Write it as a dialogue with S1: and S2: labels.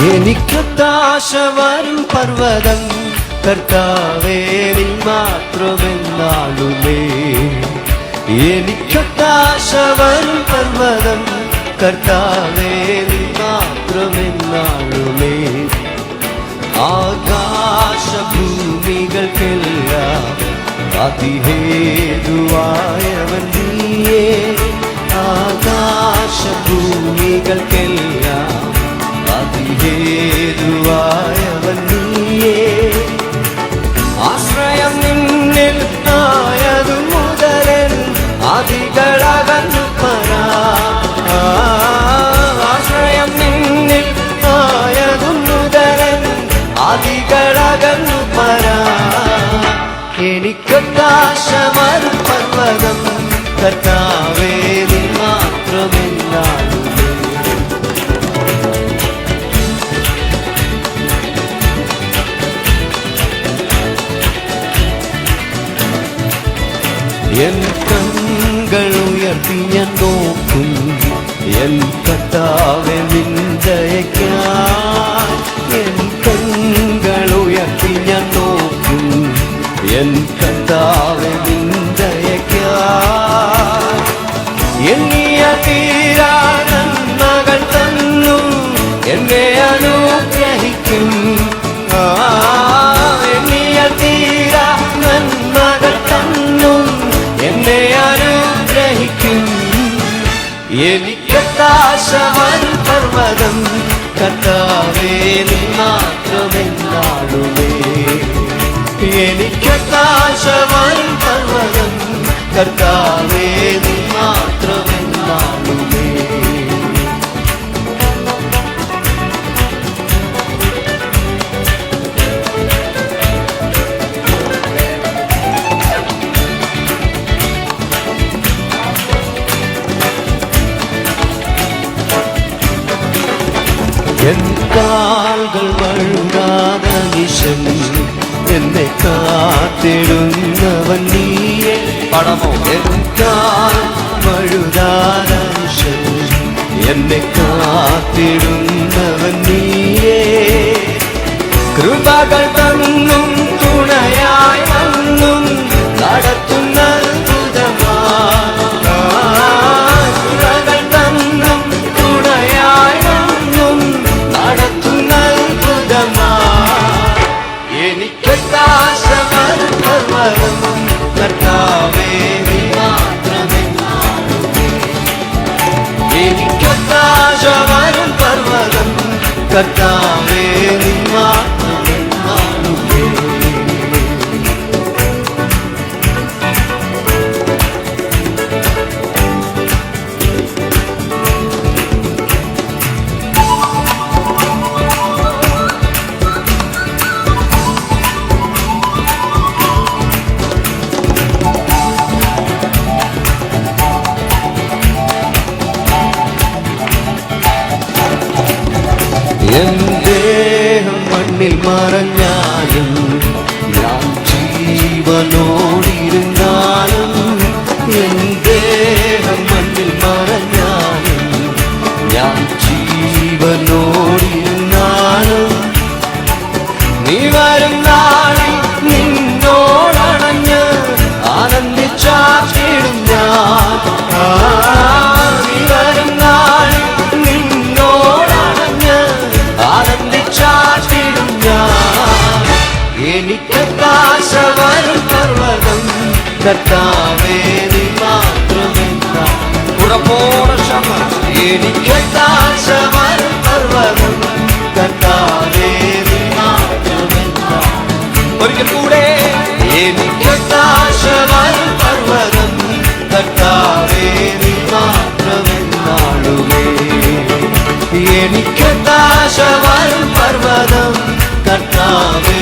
S1: എനിക്കൊത്താശ വരും പർവ്വതം കർത്താവേ നിൻ മാത്രമെന്നാളുമേ. എനിക്കൊത്താശ വരും പർവ്വതം കർത്താവേ നിൻ മാത്രമെന്നാളുമേ. ആകാശഭൂമികൾക്കെല്ലാം അതിഹേതുവായവൻ നീയേ. ആകാശഭൂമികൾക്കെല്ലാം അതിഹേതുവായവൻ നീയേ. ആശ്രയം നിന്നിൽ ആയതു മുതലൻ അതികളകന്നു പരാ. ആശ്രയം നിന്നിൽ ആയതു മുതലൻ അതികളകന്നു പരാ. എനിക്കൊത്താശ വരും പർവ്വതം കർത്താവേ നീ മാത്രമെന്നാളുമേ. എൻ കണ്ണുകൾ ഉയർത്തി ഞാൻ നോക്കും എൻ കർത്താവേ നിൻ ദയയ്ക്കായി. എൻ കണ്ണുകൾ ഉയർത്തി ഞാൻ നോക്കും എൻ കർത്താവേ നിൻ ദയയ്ക്കായി. എണ്ണിയ തീരാ നന്മകൾ തന്നു എന്നെ അനുഗ്രഹിക്കും. എണ്ണിയ തീരാ നന്മകൾ തന്നു എന്നെ അനുഗ്രഹിക്കും. എനിക്കൊത്താശ വരും പർവ്വതം കർത്താവേ നീ മാത്രമെന്നാളുമേ. എനിക്കൊത്താശ വരും പർവ്വതം കർത്താവേ നീ മാത്രമെന്നാളുമേ. എൻ കാൽകൾ വഴുകാതെ നിശൻ എന്നെ കാത്തിടുന്നവൻ നീയേ. പടമോ എൻ കാൽ വഴുകാതെ നിശൻ എന്നെ കാത്തിടുന്നവൻ നീയേ. കൃപകൾ തന്നും തുണയായി വന്നും നടത്തുന്ന കർത്താവേ നീ മാത്രമെന്നാളുമേ. എനിക്കൊത്താശ വരും പർവ്വതം കർത്താവേ നീ മാത്രമെന്നാളുമേ. എൻ ദേഹം മണ്ണിൽ മറഞ്ഞാലും ഞാൻ ജീവനോടിരുന്നാലും. എൻ ദേഹം മണ്ണിൽ മറഞ്ഞാലും ഞാൻ ജീവനോടിരുന്നാലും. നീ വരും നാളിൽ നിന്നോടണഞ്ഞ് ആനന്ദിച്ചാട്ടിടും ഞാൻ. നീ വരും നാളിൽ ആനന്ദിച്ചാട്ടിടും ഞാൻ. എനിക്കൊത്താശ വരും പർവ്വതം കർത്താവേ നീ മാത്രമെന്നാളുമേ. എനിക്കൊത്താശ വരും പർവ്വതം കർത്താവേ നീ മാത്രമെന്നാളുമേ. ഒരിക്കൽ കൂടെ എനിക്കൊത്താശ വരും പർവ്വതം കർത്താവേ നീ മാത്രമെന്നാളുമേ. എനിക്കൊത്താശ വരും പർവ്വതം കർത്താവേ